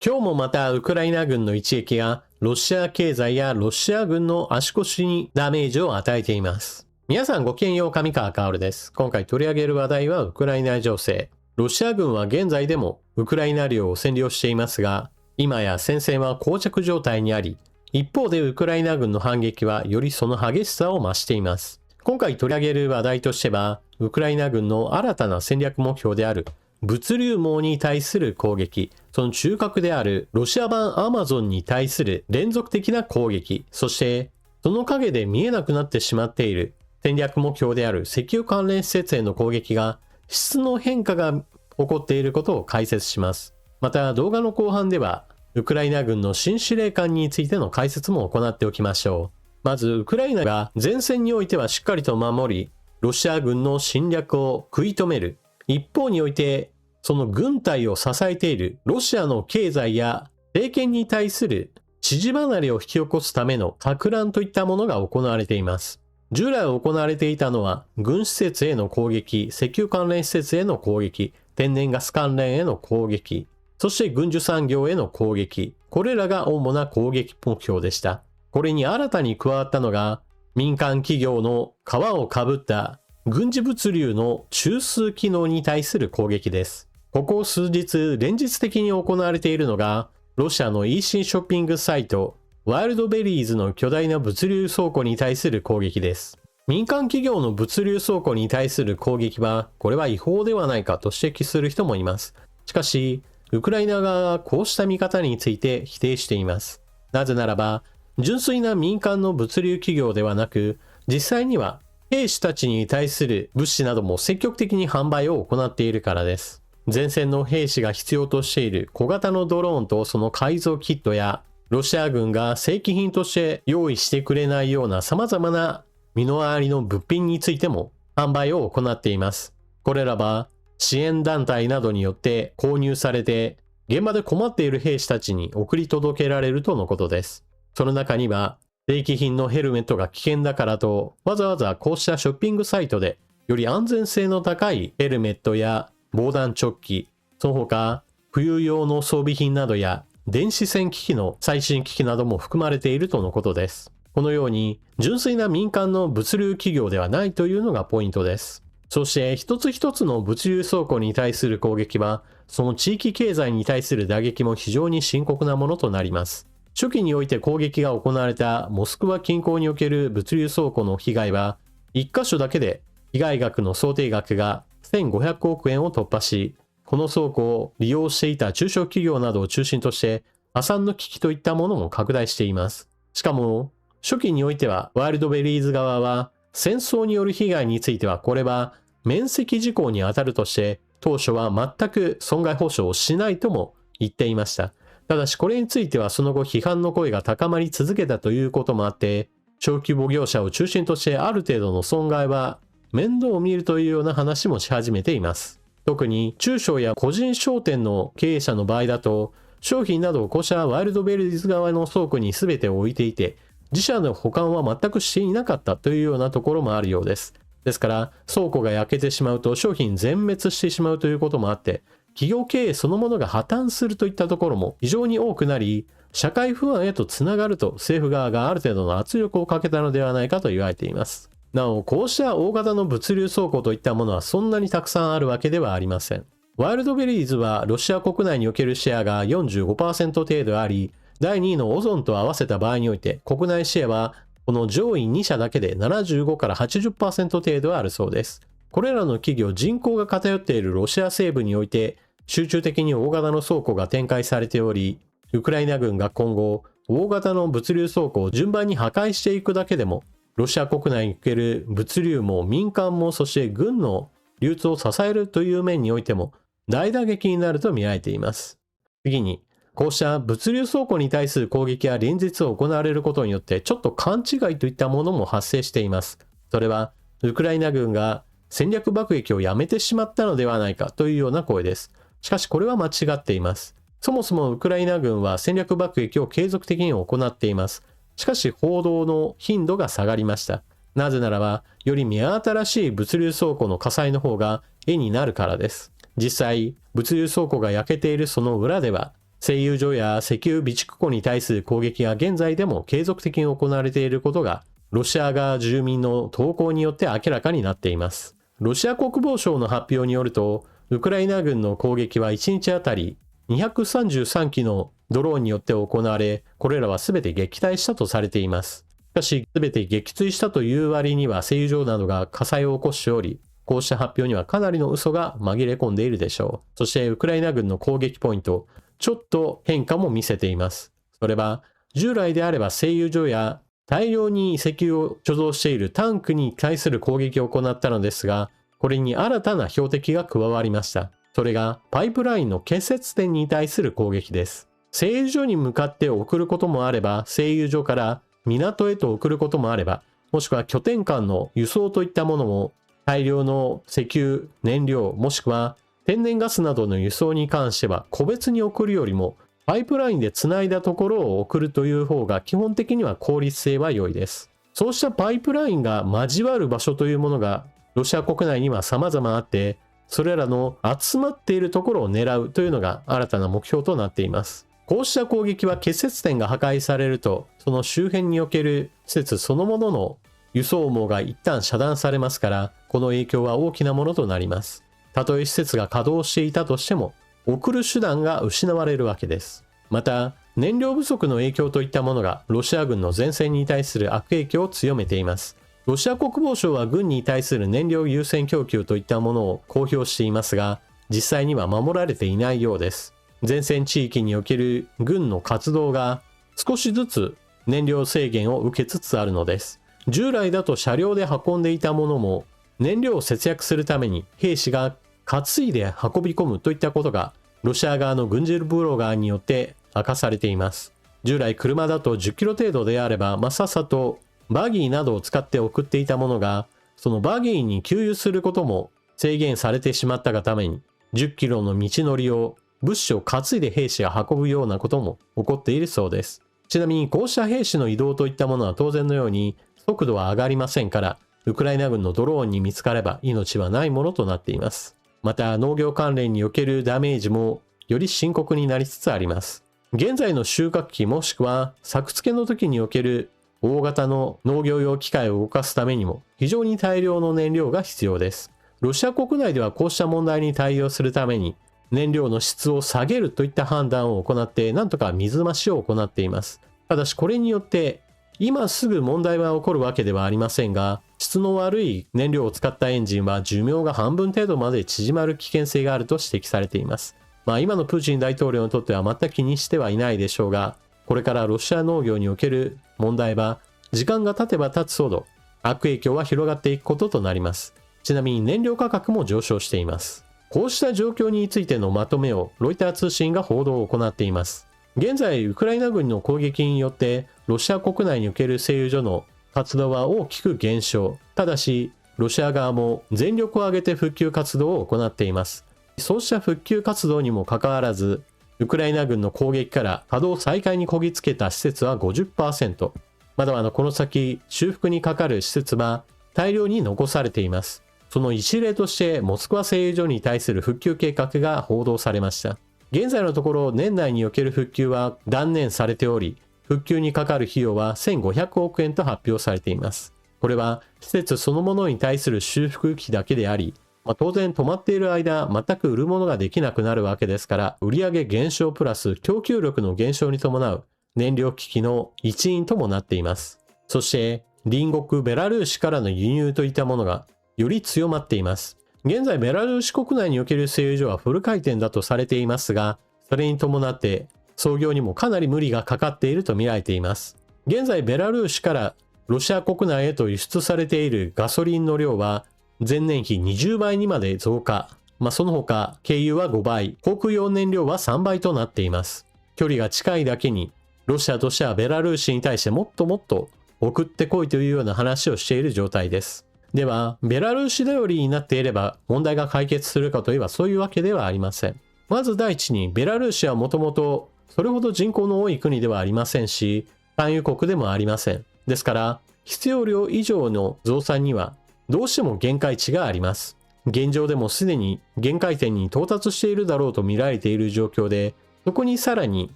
今日もまたウクライナ軍の一撃がロシア経済やロシア軍の足腰にダメージを与えています。皆さんごきげんよう、上川薫です。今回取り上げる話題はウクライナ情勢。ロシア軍は現在でもウクライナ領を占領していますが、今や戦線は膠着状態にあり、一方でウクライナ軍の反撃はよりその激しさを増しています。今回取り上げる話題としては、ウクライナ軍の新たな戦略目標である物流網に対する攻撃、その中核であるロシア版アマゾンに対する連続的な攻撃、そしてその陰で見えなくなってしまっている戦略目標である石油関連施設への攻撃が質の変化が起こっていることを解説します。また動画の後半ではウクライナ軍の新司令官についての解説も行っておきましょう。まずウクライナが前線においてはしっかりと守り、ロシア軍の侵略を食い止める。一方において、その軍隊を支えているロシアの経済や政権に対する支持離れを引き起こすための錯乱といったものが行われています。従来行われていたのは、軍施設への攻撃、石油関連施設への攻撃、天然ガス関連への攻撃、そして軍需産業への攻撃、これらが主な攻撃目標でした。これに新たに加わったのが、民間企業の皮をかぶった軍事物流の中枢機能に対する攻撃です。ここ数日連日的に行われているのが、ロシアの EC ショッピングサイト、ワイルドベリーズの巨大な物流倉庫に対する攻撃です。民間企業の物流倉庫に対する攻撃は、これは違法ではないかと指摘する人もいます。しかし、ウクライナ側はこうした見方について否定しています。なぜならば、純粋な民間の物流企業ではなく、実際には兵士たちに対する物資なども積極的に販売を行っているからです。前線の兵士が必要としている小型のドローンとその改造キットや、ロシア軍が正規品として用意してくれないような様々な身の回りの物品についても販売を行っています。これらは支援団体などによって購入されて、現場で困っている兵士たちに送り届けられるとのことです。その中には、正規品のヘルメットが危険だからと、わざわざこうしたショッピングサイトで、より安全性の高いヘルメットや防弾チョッキ、その他、冬用の装備品などや、電子戦機器の最新機器なども含まれているとのことです。このように、純粋な民間の物流企業ではないというのがポイントです。そして一つ一つの物流倉庫に対する攻撃は、その地域経済に対する打撃も非常に深刻なものとなります。初期において攻撃が行われたモスクワ近郊における物流倉庫の被害は、1箇所だけで被害額の想定額が1500億円を突破し、この倉庫を利用していた中小企業などを中心として破産の危機といったものも拡大しています。しかも、初期においてはワイルドベリーズ側は戦争による被害についてはこれは免責事項に当たるとして当初は全く損害補償をしないとも言っていました。ただしこれについてはその後批判の声が高まり続けたということもあって、小規模業者を中心としてある程度の損害は面倒を見るというような話もし始めています。特に中小や個人商店の経営者の場合だと、商品などをこうしたワイルドベリーズ側の倉庫に全て置いていて、自社の保管は全くしていなかったというようなところもあるようです。ですから、倉庫が焼けてしまうと商品全滅してしまうということもあって、企業経営そのものが破綻するといったところも非常に多くなり、社会不安へとつながると政府側がある程度の圧力をかけたのではないかと言われています。なお、こうした大型の物流倉庫といったものはそんなにたくさんあるわけではありません。ワイルドベリーズはロシア国内におけるシェアが 45% 程度あり、第2位のオゾンと合わせた場合において国内シェアはこの上位2社だけで75から 80% 程度あるそうです。これらの企業、人口が偏っているロシア西部において集中的に大型の倉庫が展開されており、ウクライナ軍が今後大型の物流倉庫を順番に破壊していくだけでも、ロシア国内における物流も民間もそして軍の流通を支えるという面においても大打撃になると見られています。次に、こうした物流倉庫に対する攻撃や連日行われることによってちょっと勘違いといったものも発生しています。それはウクライナ軍が戦略爆撃をやめてしまったのではないかというような声です。しかしこれは間違っています。そもそもウクライナ軍は戦略爆撃を継続的に行っています。しかし報道の頻度が下がりました。なぜならば、より目新しい物流倉庫の火災の方が絵になるからです。実際、物流倉庫が焼けているその裏では、製油所や石油備蓄庫に対する攻撃が現在でも継続的に行われていることが、ロシア側住民の投稿によって明らかになっています。ロシア国防省の発表によると、ウクライナ軍の攻撃は1日あたり233機のドローンによって行われ、これらは全て撃退したとされています。しかし、全て撃墜したという割には製油所などが火災を起こしており、こうした発表にはかなりの嘘が紛れ込んでいるでしょう。そして、ウクライナ軍の攻撃ポイント、ちょっと変化も見せています。それは、従来であれば製油所や大量に石油を貯蔵しているタンクに対する攻撃を行ったのですが、これに新たな標的が加わりました。それがパイプラインの結節点に対する攻撃です。製油所に向かって送ることもあれば、製油所から港へと送ることもあれば、もしくは拠点間の輸送といったものも、大量の石油、燃料、もしくは天然ガスなどの輸送に関しては個別に送るよりも、パイプラインでつないだところを送るという方が基本的には効率性は良いです。そうしたパイプラインが交わる場所というものがロシア国内には様々あって、それらの集まっているところを狙うというのが新たな目標となっています。こうした攻撃は結節点が破壊されると、その周辺における施設そのものの輸送網が一旦遮断されますから、この影響は大きなものとなります。たとえ施設が稼働していたとしても、送る手段が失われるわけです。また、燃料不足の影響といったものがロシア軍の前線に対する悪影響を強めています。ロシア国防省は軍に対する燃料優先供給といったものを公表していますが、実際には守られていないようです。前線地域における軍の活動が少しずつ燃料制限を受けつつあるのです。従来だと車両で運んでいたものも燃料を節約するために兵士が担いで運び込むといったことがロシア側の軍事ブロガーによって明かされています。従来車だと10キロ程度であれば、さっさとバギーなどを使って送っていたものが、そのバギーに給油することも制限されてしまったがために、10キロの道のりを物資を担いで兵士が運ぶようなことも起こっているそうです。ちなみにこうした兵士の移動といったものは当然のように速度は上がりませんから、ウクライナ軍のドローンに見つかれば命はないものとなっています。また農業関連におけるダメージもより深刻になりつつあります。現在の収穫期もしくは作付けの時における大型の農業用機械を動かすためにも非常に大量の燃料が必要です。ロシア国内ではこうした問題に対応するために燃料の質を下げるといった判断を行ってなんとか水増しを行っています。ただしこれによって今すぐ問題は起こるわけではありませんが、質の悪い燃料を使ったエンジンは寿命が半分程度まで縮まる危険性があると指摘されています。今のプーチン大統領にとっては全く気にしてはいないでしょうが、これからロシア農業における問題は時間が経てば経つほど悪影響は広がっていくこととなります。ちなみに燃料価格も上昇しています。こうした状況についてのまとめをロイター通信が報道を行っています。現在ウクライナ軍の攻撃によってロシア国内における製油所の活動は大きく減少。ただしロシア側も全力を挙げて復旧活動を行っています。そうした復旧活動にもかかわらず、ウクライナ軍の攻撃から稼働再開にこぎつけた施設は 50%。まだこの先修復にかかる施設は大量に残されています。その一例としてモスクワ製油所に対する復旧計画が報道されました。現在のところ年内における復旧は断念されており、復旧にかかる費用は1500億円と発表されています。これは施設そのものに対する修復費だけであり、当然止まっている間全く売るものができなくなるわけですから、売上減少プラス供給力の減少に伴う燃料危機の一因ともなっています。そして隣国ベラルーシからの輸入といったものがより強まっています。現在ベラルーシ国内における製油所はフル回転だとされていますが、それに伴って操業にもかなり無理がかかっていると見られています。現在ベラルーシからロシア国内へと輸出されているガソリンの量は前年比20倍にまで増加。その他軽油は5倍、航空用燃料は3倍となっています。距離が近いだけにロシアとしてはベラルーシに対してもっともっと送ってこいというような話をしている状態です。ではベラルーシ頼りになっていれば問題が解決するかといえばそういうわけではありません。まず第一にベラルーシはもともとそれほど人口の多い国ではありませんし、産油国でもありません。ですから必要量以上の増産にはどうしても限界値があります。現状でもすでに限界点に到達しているだろうと見られている状況で、そこにさらに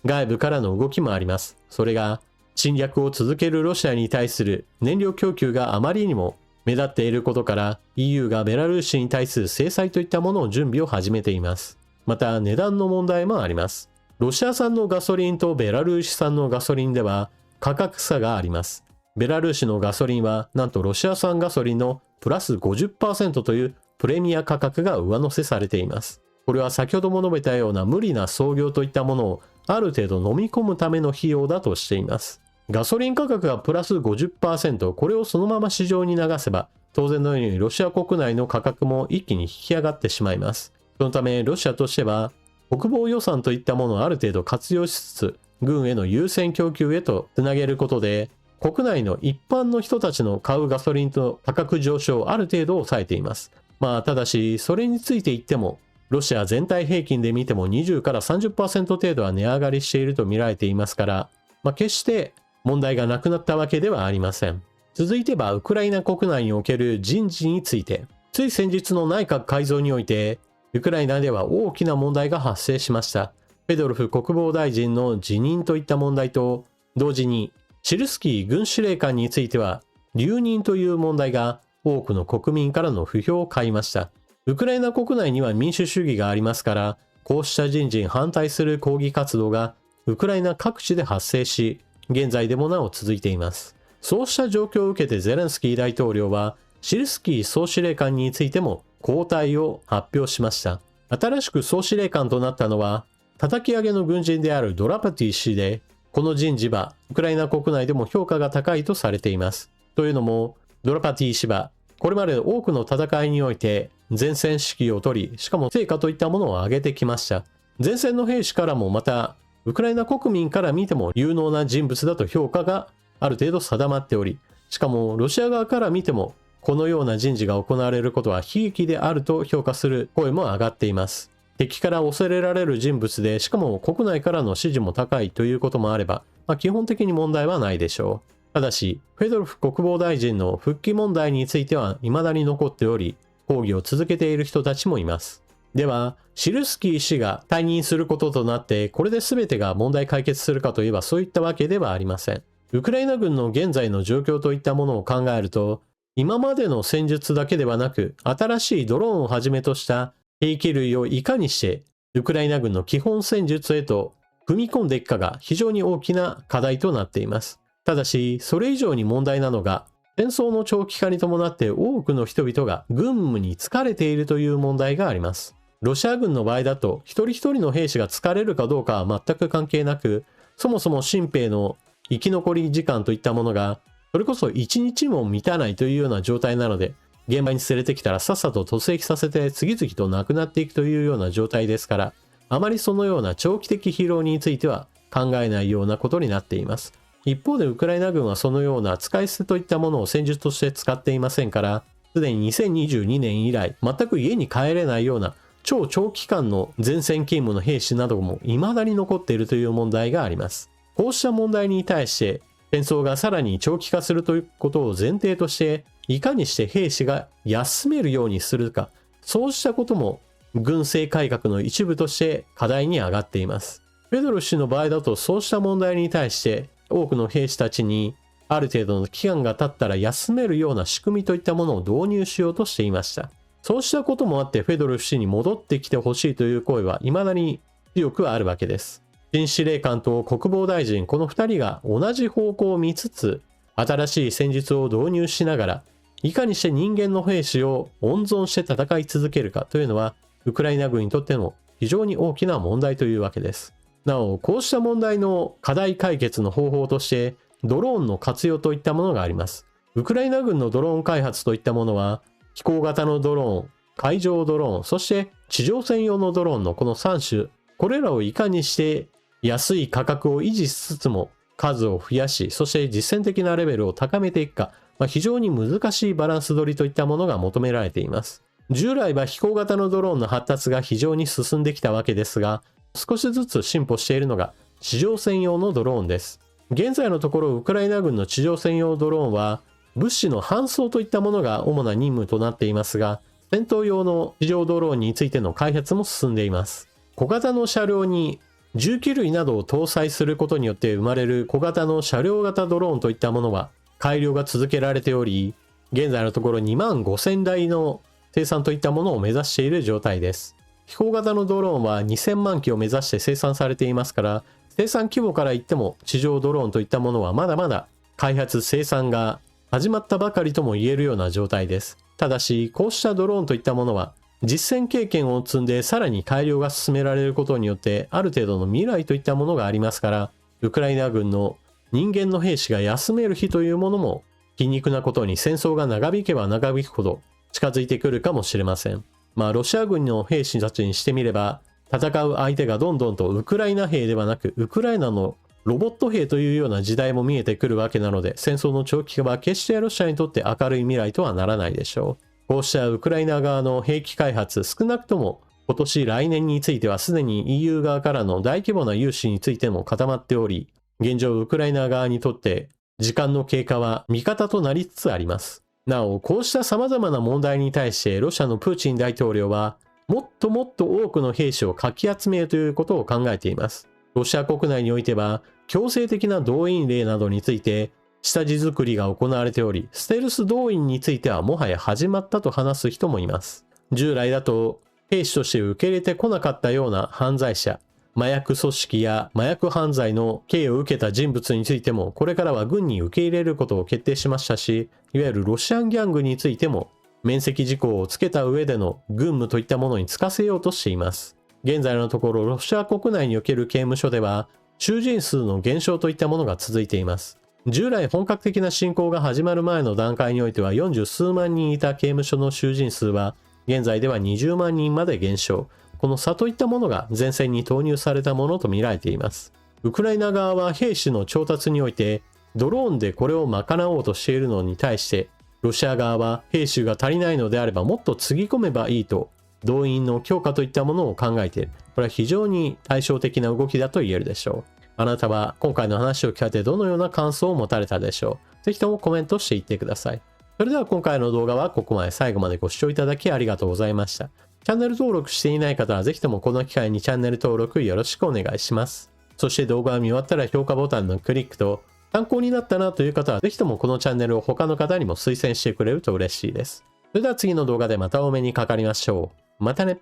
外部からの動きもあります。それが侵略を続けるロシアに対する燃料供給があまりにも目立っていることから EU がベラルーシに対する制裁といったものを準備を始めています。また値段の問題もあります。ロシア産のガソリンとベラルーシ産のガソリンでは価格差があります。ベラルーシのガソリンはなんとロシア産ガソリンのプラス 50% というプレミア価格が上乗せされています。これは先ほども述べたような無理な操業といったものをある程度飲み込むための費用だとしています。ガソリン価格がプラス 50%、これをそのまま市場に流せば、当然のようにロシア国内の価格も一気に引き上がってしまいます。そのためロシアとしては、国防予算といったものをある程度活用しつつ、軍への優先供給へとつなげることで、国内の一般の人たちの買うガソリンと価格上昇をある程度抑えています。ただし、それについて言っても、ロシア全体平均で見ても20から 30% 程度は値上がりしていると見られていますから、決して問題がなくなったわけではありません。続いては、ウクライナ国内における人事について、つい先日の内閣改造において、ウクライナでは大きな問題が発生しました。フェドロフ国防大臣の辞任といった問題と、同時にシルスキー軍司令官については留任という問題が多くの国民からの不評を買いました。ウクライナ国内には民主主義がありますから、こうした人事に反対する抗議活動がウクライナ各地で発生し、現在でもなお続いています。そうした状況を受けてゼレンスキー大統領は、シルスキー総司令官についても交代を発表しました。新しく総司令官となったのは、叩き上げの軍人であるドラパティ氏で、この人事はウクライナ国内でも評価が高いとされています。というのも、ドラパティ氏はこれまで多くの戦いにおいて前線指揮を取り、しかも成果といったものを上げてきました。前線の兵士からもまた、ウクライナ国民から見ても有能な人物だと評価がある程度定まっており、しかもロシア側から見てもこのような人事が行われることは悲劇であると評価する声も上がっています。敵から恐れられる人物で、しかも国内からの支持も高いということもあれば、基本的に問題はないでしょう。ただし、フェドロフ国防大臣の復帰問題については未だに残っており、抗議を続けている人たちもいます。では、シルスキー氏が退任することとなって、これで全てが問題解決するかといえばそういったわけではありません。ウクライナ軍の現在の状況といったものを考えると、今までの戦術だけではなく、新しいドローンをはじめとした兵器類をいかにしてウクライナ軍の基本戦術へと踏み込んでいくかが非常に大きな課題となっています。ただし、それ以上に問題なのが、戦争の長期化に伴って多くの人々が軍務に疲れているという問題があります。ロシア軍の場合だと、一人一人の兵士が疲れるかどうかは全く関係なく、そもそも新兵の生き残り時間といったものが、それこそ1日も満たないというような状態なので、現場に連れてきたらさっさと突撃させて次々と亡くなっていくというような状態ですから、あまりそのような長期的疲労については考えないようなことになっています。一方でウクライナ軍はそのような使い捨てといったものを戦術として使っていませんから、すでに2022年以来全く家に帰れないような超長期間の前線勤務の兵士なども未だに残っているという問題があります。こうした問題に対して戦争がさらに長期化するということを前提として、いかにして兵士が休めるようにするか、そうしたことも軍政改革の一部として課題に上がっています。フェドロフ氏の場合だと、そうした問題に対して多くの兵士たちにある程度の期間が経ったら休めるような仕組みといったものを導入しようとしていました。そうしたこともあってフェドロフ氏に戻ってきてほしいという声は未だに強くあるわけです。新司令官と国防大臣、この2人が同じ方向を見つつ、新しい戦術を導入しながら、いかにして人間の兵士を温存して戦い続けるかというのは、ウクライナ軍にとっての非常に大きな問題というわけです。なお、こうした問題の課題解決の方法として、ドローンの活用といったものがあります。ウクライナ軍のドローン開発といったものは、飛行型のドローン、海上ドローン、そして地上専用のドローンのこの3種、これらをいかにして安い価格を維持しつつも数を増やし、そして実践的なレベルを高めていくか、非常に難しいバランス取りといったものが求められています。従来は飛行型のドローンの発達が非常に進んできたわけですが、少しずつ進歩しているのが地上専用のドローンです。現在のところウクライナ軍の地上専用ドローンは物資の搬送といったものが主な任務となっていますが、戦闘用の地上ドローンについての開発も進んでいます。小型の車両に重機類などを搭載することによって生まれる小型の車両型ドローンといったものは改良が続けられており、現在のところ2万5000台の生産といったものを目指している状態です。飛行型のドローンは2000万機を目指して生産されていますから、生産規模から言っても地上ドローンといったものはまだまだ開発生産が始まったばかりとも言えるような状態です。ただし、こうしたドローンといったものは実戦経験を積んでさらに改良が進められることによってある程度の未来といったものがありますから、ウクライナ軍の人間の兵士が休める日というものも皮肉なことに戦争が長引けば長引くほど近づいてくるかもしれません。ロシア軍の兵士たちにしてみれば、戦う相手がどんどんとウクライナ兵ではなくウクライナのロボット兵というような時代も見えてくるわけなので、戦争の長期化は決してロシアにとって明るい未来とはならないでしょう。こうしたウクライナ側の兵器開発、少なくとも今年来年についてはすでに EU 側からの大規模な融資についても固まっており、現状ウクライナ側にとって時間の経過は味方となりつつあります。なお、こうした様々な問題に対してロシアのプーチン大統領はもっともっと多くの兵士をかき集めるということを考えています。ロシア国内においては強制的な動員令などについて下地作りが行われており、ステルス動員についてはもはや始まったと話す人もいます。従来だと兵士として受け入れてこなかったような犯罪者、麻薬組織や麻薬犯罪の刑を受けた人物についてもこれからは軍に受け入れることを決定しましたし、いわゆるロシアンギャングについても免責事項をつけた上での軍務といったものに就かせようとしています。現在のところロシア国内における刑務所では囚人数の減少といったものが続いています。従来本格的な侵攻が始まる前の段階においては40数万人いた刑務所の囚人数は現在では20万人まで減少。この差といったものが前線に投入されたものと見られています。ウクライナ側は兵士の調達においてドローンでこれを賄おうとしているのに対してロシア側は兵士が足りないのであればもっとつぎ込めばいいと動員の強化といったものを考えている。これは非常に対照的な動きだと言えるでしょう。あなたは今回の話を聞かれてどのような感想を持たれたでしょう。ぜひともコメントしていってください。それでは今回の動画はここまで最後までご視聴いただきありがとうございました。チャンネル登録していない方はぜひともこの機会にチャンネル登録よろしくお願いします。そして動画が見終わったら評価ボタンのクリックと参考になったなという方はぜひともこのチャンネルを他の方にも推薦してくれると嬉しいです。それでは次の動画でまたお目にかかりましょう。またね。